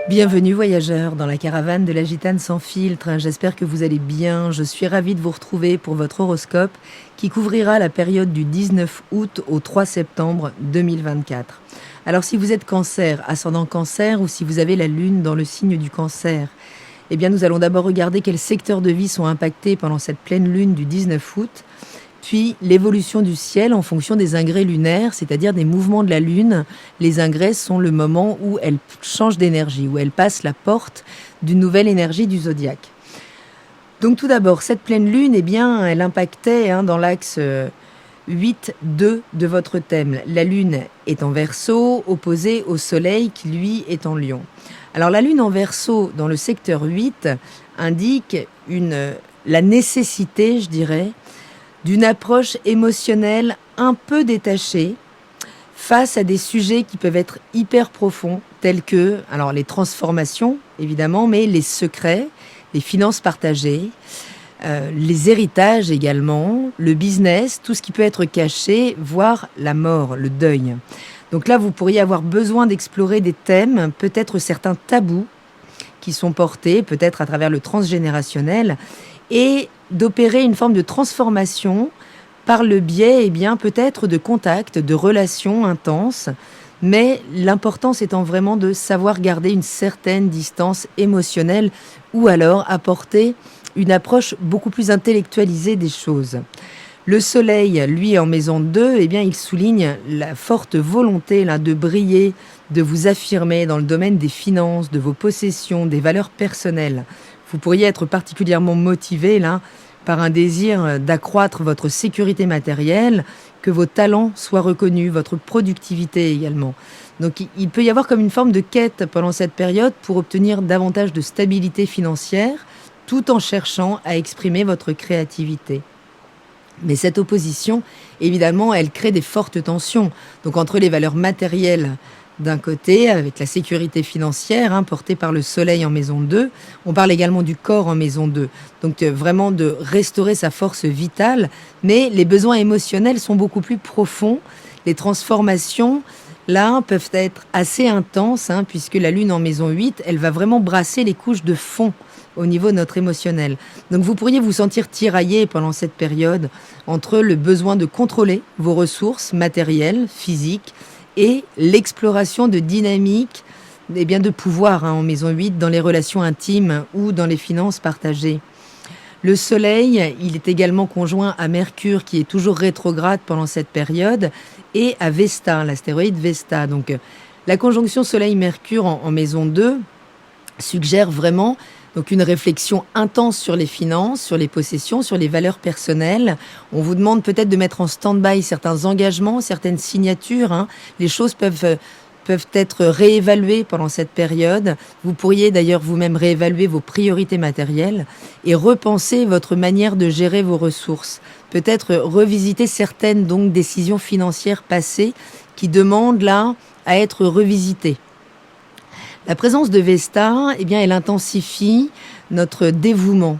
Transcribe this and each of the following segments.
Bienvenue voyageurs dans la caravane de la Gitane sans filtre. J'espère que vous allez bien. Je suis ravie de vous retrouver pour votre horoscope qui couvrira la période du 19 août au 3 septembre 2024. Alors si vous êtes cancer, ascendant cancer ou si vous avez la lune dans le signe du cancer, eh bien nous allons d'abord regarder quels secteurs de vie sont impactés pendant cette pleine lune du 19 août. Puis l'évolution du ciel en fonction des ingrès lunaires, c'est-à-dire des mouvements de la lune. Les ingrès sont le moment où elle change d'énergie, où elle passe la porte d'une nouvelle énergie du zodiaque. Donc tout d'abord, cette pleine lune, eh bien, elle impactait dans l'axe 8-2 de votre thème. La lune est en Verseau, opposée au soleil qui lui est en Lion. Alors la lune en Verseau dans le secteur 8 indique la nécessité, je dirais, d'une approche émotionnelle un peu détachée face à des sujets qui peuvent être hyper profonds, tels que les transformations, évidemment, mais les secrets, les finances partagées, les héritages également, le business, tout ce qui peut être caché, voire la mort, le deuil. Donc là, vous pourriez avoir besoin d'explorer des thèmes, peut-être certains tabous qui sont portés, peut-être à travers le transgénérationnel, et d'opérer une forme de transformation par le biais, peut-être de contacts, de relations intenses, mais l'importance étant vraiment de savoir garder une certaine distance émotionnelle ou alors apporter une approche beaucoup plus intellectualisée des choses. Le soleil, lui, en maison 2, il souligne la forte volonté de briller, de vous affirmer dans le domaine des finances, de vos possessions, des valeurs personnelles. Vous pourriez être particulièrement motivé par un désir d'accroître votre sécurité matérielle, que vos talents soient reconnus, votre productivité également. Donc il peut y avoir comme une forme de quête pendant cette période pour obtenir davantage de stabilité financière, tout en cherchant à exprimer votre créativité. Mais cette opposition, évidemment, elle crée des fortes tensions. Donc entre les valeurs matérielles d'un côté, avec la sécurité financière portée par le soleil en maison 2. On parle également du corps en maison 2. Donc vraiment de restaurer sa force vitale. Mais les besoins émotionnels sont beaucoup plus profonds. Les transformations, là, peuvent être assez intenses, puisque la lune en maison 8, elle va vraiment brasser les couches de fond au niveau de notre émotionnel. Donc vous pourriez vous sentir tiraillé pendant cette période entre le besoin de contrôler vos ressources matérielles, physiques, et l'exploration de dynamiques de pouvoir en maison 8 dans les relations intimes ou dans les finances partagées. Le soleil, il est également conjoint à Mercure qui est toujours rétrograde pendant cette période et à Vesta, l'astéroïde Vesta. Donc la conjonction soleil-mercure en maison 2 suggère vraiment une réflexion intense sur les finances, sur les possessions, sur les valeurs personnelles. On vous demande peut-être de mettre en stand-by certains engagements, certaines signatures. Les choses peuvent être réévaluées pendant cette période. Vous pourriez d'ailleurs vous-même réévaluer vos priorités matérielles et repenser votre manière de gérer vos ressources. Peut-être revisiter certaines décisions financières passées qui demandent là à être revisitées. La présence de Vesta, elle intensifie notre dévouement.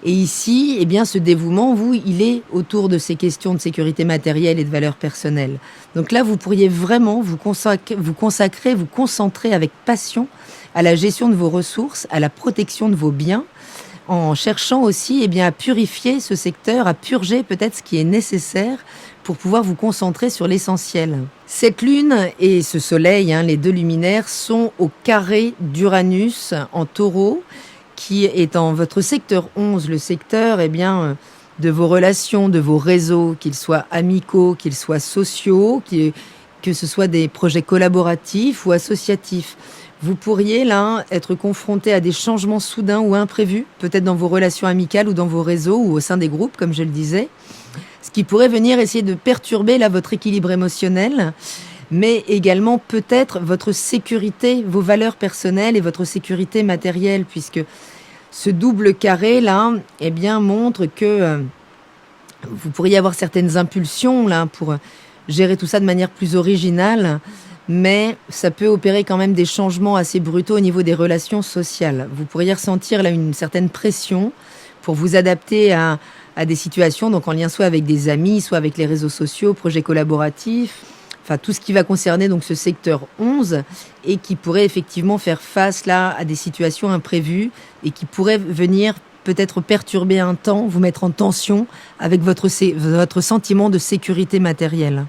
Et ici, ce dévouement, il est autour de ces questions de sécurité matérielle et de valeurs personnelles. Donc là, vous pourriez vraiment vous concentrer avec passion à la gestion de vos ressources, à la protection de vos biens, en cherchant aussi à purifier ce secteur, à purger peut-être ce qui est nécessaire pour pouvoir vous concentrer sur l'essentiel. Cette lune et ce soleil, les deux luminaires, sont au carré d'Uranus en taureau, qui est en votre secteur 11, le secteur de vos relations, de vos réseaux, qu'ils soient amicaux, qu'ils soient sociaux, que ce soit des projets collaboratifs ou associatifs. Vous pourriez là être confronté à des changements soudains ou imprévus, peut-être dans vos relations amicales ou dans vos réseaux ou au sein des groupes, comme je le disais, ce qui pourrait venir essayer de perturber votre équilibre émotionnel, mais également peut-être votre sécurité, vos valeurs personnelles et votre sécurité matérielle, puisque ce double carré là, montre que vous pourriez avoir certaines impulsions là pour gérer tout ça de manière plus originale. Mais ça peut opérer quand même des changements assez brutaux au niveau des relations sociales. Vous pourriez ressentir là une certaine pression pour vous adapter à des situations, donc en lien soit avec des amis, soit avec les réseaux sociaux, projets collaboratifs. enfin tout ce qui va concerner donc ce secteur 11 et qui pourrait effectivement faire face là à des situations imprévues et qui pourraient venir peut-être perturber un temps, vous mettre en tension avec votre sentiment de sécurité matérielle.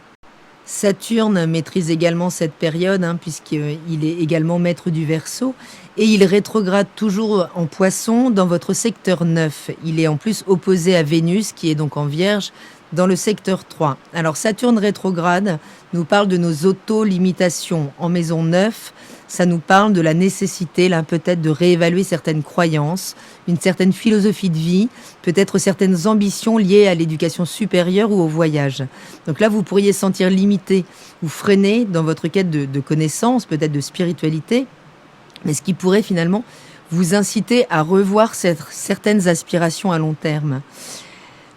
Saturne maîtrise également cette période, puisqu'il est également maître du Verseau, et il rétrograde toujours en Poisson dans votre secteur 9. Il est en plus opposé à Vénus, qui est donc en Vierge, dans le secteur 3. Alors Saturne rétrograde nous parle de nos auto-limitations. En maison 9, ça nous parle de la nécessité, là, peut-être de réévaluer certaines croyances, une certaine philosophie de vie, peut-être certaines ambitions liées à l'éducation supérieure ou au voyage. Donc là, vous pourriez sentir limité ou freiné dans votre quête de connaissances, peut-être de spiritualité, mais ce qui pourrait finalement vous inciter à revoir certaines aspirations à long terme.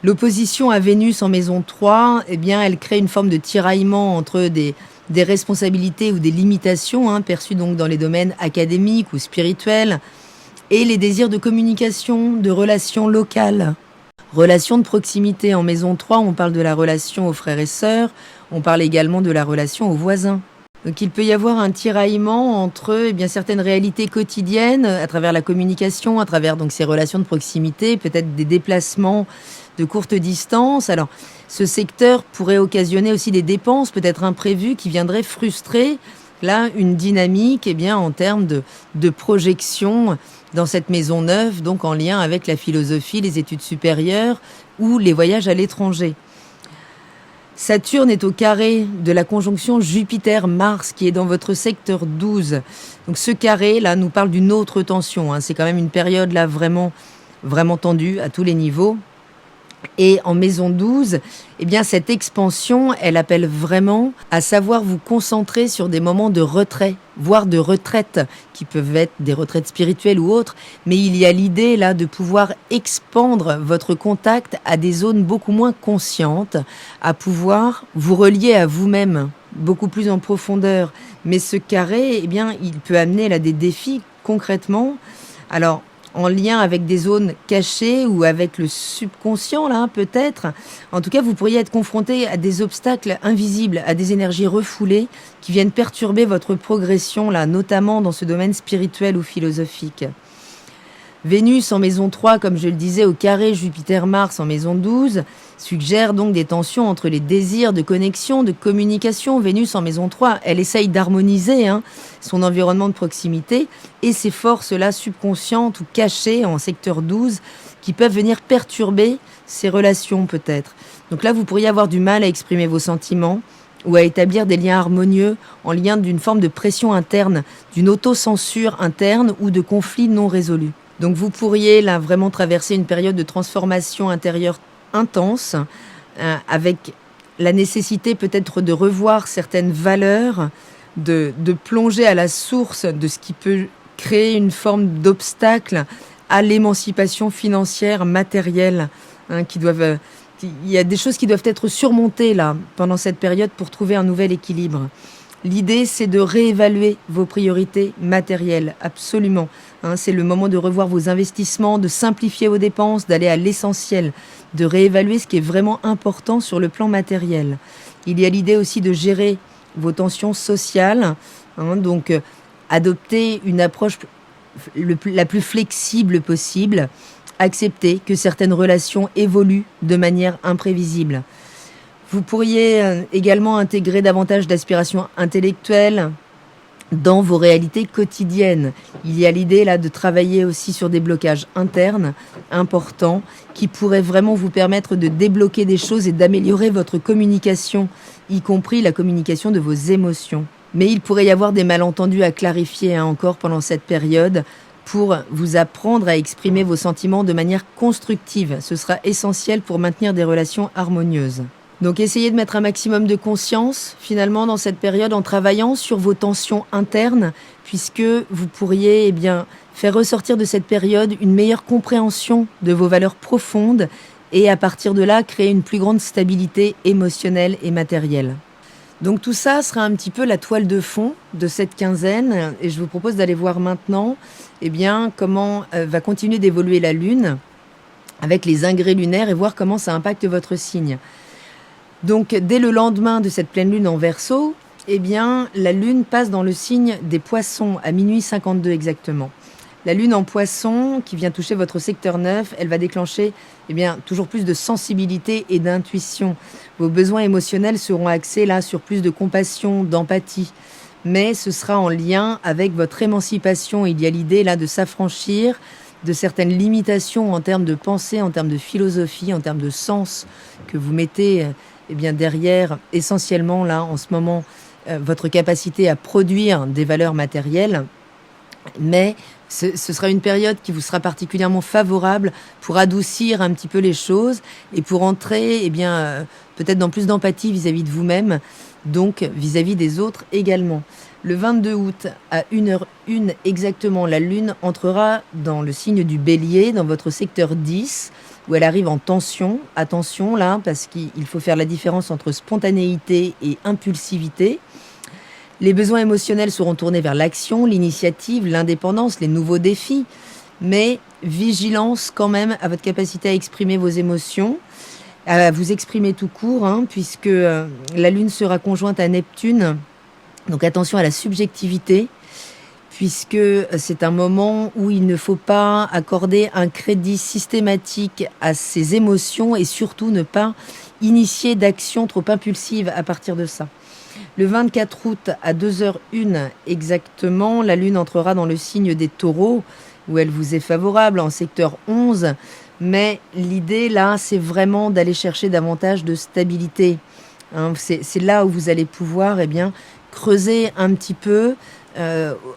L'opposition à Vénus en maison 3, eh bien, elle crée une forme de tiraillement entre des responsabilités ou des limitations, perçues donc dans les domaines académiques ou spirituels, et les désirs de communication, de relations locales. Relations de proximité en maison 3, on parle de la relation aux frères et sœurs, on parle également de la relation aux voisins. Donc il peut y avoir un tiraillement entre certaines réalités quotidiennes à travers la communication, à travers donc ces relations de proximité, peut-être des déplacements de courte distance. Alors ce secteur pourrait occasionner aussi des dépenses peut-être imprévues qui viendraient frustrer là une dynamique en termes de projection dans cette maison neuve, donc en lien avec la philosophie, les études supérieures ou les voyages à l'étranger. Saturne est au carré de la conjonction Jupiter-Mars qui est dans votre secteur 12. Donc ce carré là nous parle d'une autre tension. C'est quand même une période là vraiment tendue à tous les niveaux. Et en maison 12, cette expansion, elle appelle vraiment à savoir vous concentrer sur des moments de retrait, voire de retraite, qui peuvent être des retraites spirituelles ou autres, mais il y a l'idée là de pouvoir expandre votre contact à des zones beaucoup moins conscientes, à pouvoir vous relier à vous-même beaucoup plus en profondeur. Mais ce carré, il peut amener là des défis concrètement. Alors, en lien avec des zones cachées ou avec le subconscient, là, peut-être. En tout cas, vous pourriez être confronté à des obstacles invisibles, à des énergies refoulées qui viennent perturber votre progression, là, notamment dans ce domaine spirituel ou philosophique. Vénus en maison 3, comme je le disais, au carré Jupiter-Mars en maison 12, suggère donc des tensions entre les désirs de connexion, de communication. Vénus en maison 3, elle essaye d'harmoniser son environnement de proximité et ses forces-là subconscientes ou cachées en secteur 12 qui peuvent venir perturber ces relations peut-être. Donc là, vous pourriez avoir du mal à exprimer vos sentiments ou à établir des liens harmonieux en lien d'une forme de pression interne, d'une autocensure interne ou de conflits non résolus. Donc vous pourriez là vraiment traverser une période de transformation intérieure intense, avec la nécessité peut-être de revoir certaines valeurs, de plonger à la source de ce qui peut créer une forme d'obstacle à l'émancipation financière, matérielle, il y a des choses qui doivent être surmontées là pendant cette période pour trouver un nouvel équilibre. L'idée, c'est de réévaluer vos priorités matérielles, absolument. C'est le moment de revoir vos investissements, de simplifier vos dépenses, d'aller à l'essentiel, de réévaluer ce qui est vraiment important sur le plan matériel. Il y a l'idée aussi de gérer vos tensions sociales, donc adopter une approche la plus flexible possible, accepter que certaines relations évoluent de manière imprévisible. Vous pourriez également intégrer davantage d'aspirations intellectuelles dans vos réalités quotidiennes. Il y a l'idée là de travailler aussi sur des blocages internes importants qui pourraient vraiment vous permettre de débloquer des choses et d'améliorer votre communication, y compris la communication de vos émotions. Mais il pourrait y avoir des malentendus à clarifier encore pendant cette période pour vous apprendre à exprimer vos sentiments de manière constructive. Ce sera essentiel pour maintenir des relations harmonieuses. Donc essayez de mettre un maximum de conscience finalement dans cette période en travaillant sur vos tensions internes puisque vous pourriez faire ressortir de cette période une meilleure compréhension de vos valeurs profondes et à partir de là créer une plus grande stabilité émotionnelle et matérielle. Donc tout ça sera un petit peu la toile de fond de cette quinzaine et je vous propose d'aller voir maintenant comment va continuer d'évoluer la Lune avec les ingrès lunaires et voir comment ça impacte votre signe. Donc dès le lendemain de cette pleine lune en Verseau, eh bien la lune passe dans le signe des Poissons à minuit 52 exactement. La lune en Poissons qui vient toucher votre secteur 9, elle va déclencher toujours plus de sensibilité et d'intuition. Vos besoins émotionnels seront axés là sur plus de compassion, d'empathie. Mais ce sera en lien avec votre émancipation. Il y a l'idée là de s'affranchir de certaines limitations en termes de pensée, en termes de philosophie, en termes de sens que vous mettez derrière essentiellement là en ce moment votre capacité à produire des valeurs matérielles. Mais ce sera une période qui vous sera particulièrement favorable pour adoucir un petit peu les choses et pour entrer peut-être dans plus d'empathie vis-à-vis de vous-même, donc vis-à-vis des autres également. Le 22 août à 1h01 exactement, la Lune entrera dans le signe du Bélier, dans votre secteur 10, où elle arrive en tension. Attention là, parce qu'il faut faire la différence entre spontanéité et impulsivité. Les besoins émotionnels seront tournés vers l'action, l'initiative, l'indépendance, les nouveaux défis, mais vigilance quand même à votre capacité à exprimer vos émotions, à vous exprimer tout court, puisque la Lune sera conjointe à Neptune, donc attention à la subjectivité, puisque c'est un moment où il ne faut pas accorder un crédit systématique à ses émotions et surtout ne pas initier d'actions trop impulsives à partir de ça. Le 24 août à 2h01 exactement, la Lune entrera dans le signe des Taureaux, où elle vous est favorable en secteur 11. Mais l'idée là, c'est vraiment d'aller chercher davantage de stabilité. C'est là où vous allez pouvoir creuser un petit peu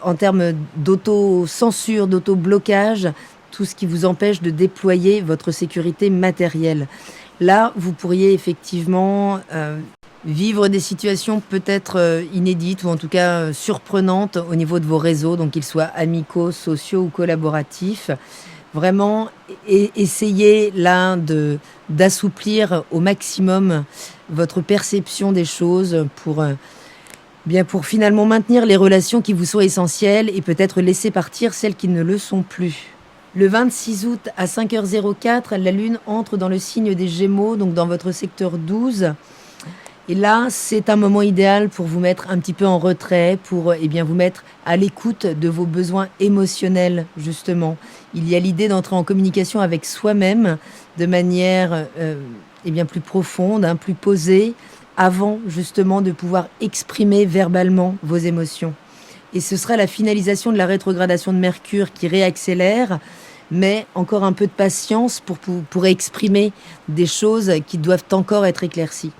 en termes d'auto-censure, d'auto-blocage, tout ce qui vous empêche de déployer votre sécurité matérielle. Là, vous pourriez effectivement vivre des situations peut-être inédites ou en tout cas surprenantes au niveau de vos réseaux, donc qu'ils soient amicaux, sociaux ou collaboratifs. Vraiment, essayez là d'assouplir au maximum votre perception des choses pour finalement maintenir les relations qui vous sont essentielles et peut-être laisser partir celles qui ne le sont plus. Le 26 août à 5h04, la Lune entre dans le signe des Gémeaux, donc dans votre secteur 12. Et là, c'est un moment idéal pour vous mettre un petit peu en retrait, pour vous mettre à l'écoute de vos besoins émotionnels, justement. Il y a l'idée d'entrer en communication avec soi-même de manière plus profonde, plus posée, avant justement de pouvoir exprimer verbalement vos émotions. Et ce sera la finalisation de la rétrogradation de Mercure qui réaccélère, mais encore un peu de patience pour exprimer des choses qui doivent encore être éclaircies.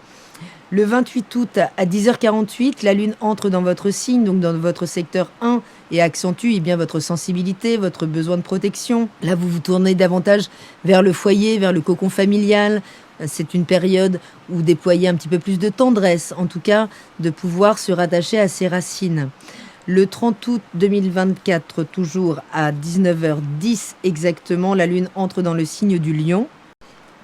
Le 28 août à 10h48, la Lune entre dans votre signe, donc dans votre secteur 1, et accentue votre sensibilité, votre besoin de protection. Là, vous vous tournez davantage vers le foyer, vers le cocon familial. C'est une période où déployer un petit peu plus de tendresse, en tout cas de pouvoir se rattacher à ses racines. Le 30 août 2024, toujours à 19h10 exactement, la Lune entre dans le signe du Lion.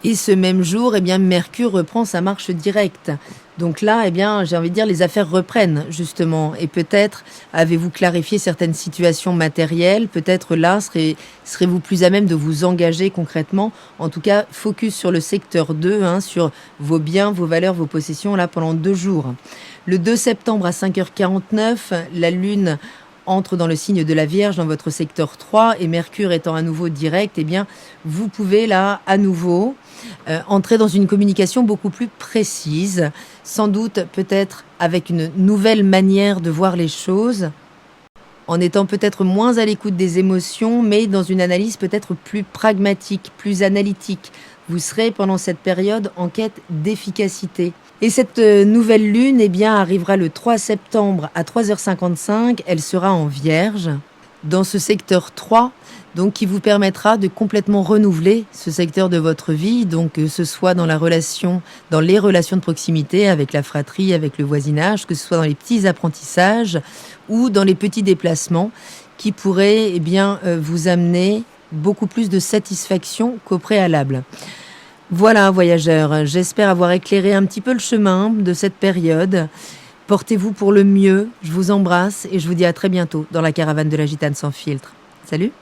Et ce même jour, Mercure reprend sa marche directe. Donc là, j'ai envie de dire, les affaires reprennent, justement. Et peut-être avez-vous clarifié certaines situations matérielles. Peut-être là, serez-vous plus à même de vous engager concrètement. En tout cas, focus sur le secteur 2, sur vos biens, vos valeurs, vos possessions, là, pendant 2 jours. Le 2 septembre à 5h49, la Lune entre dans le signe de la Vierge dans votre secteur 3 et Mercure étant à nouveau direct, vous pouvez là à nouveau entrer dans une communication beaucoup plus précise, sans doute peut-être avec une nouvelle manière de voir les choses, en étant peut-être moins à l'écoute des émotions, mais dans une analyse peut-être plus pragmatique, plus analytique. Vous serez pendant cette période en quête d'efficacité. Et cette nouvelle lune arrivera le 3 septembre à 3h55. Elle sera en Vierge, dans ce secteur 3, donc qui vous permettra de complètement renouveler ce secteur de votre vie, donc que ce soit dans les relations de proximité avec la fratrie, avec le voisinage, que ce soit dans les petits apprentissages ou dans les petits déplacements qui pourraient vous amener beaucoup plus de satisfaction qu'au préalable. Voilà, voyageurs, j'espère avoir éclairé un petit peu le chemin de cette période. Portez-vous pour le mieux, je vous embrasse et je vous dis à très bientôt dans la caravane de la Gitane sans filtre. Salut!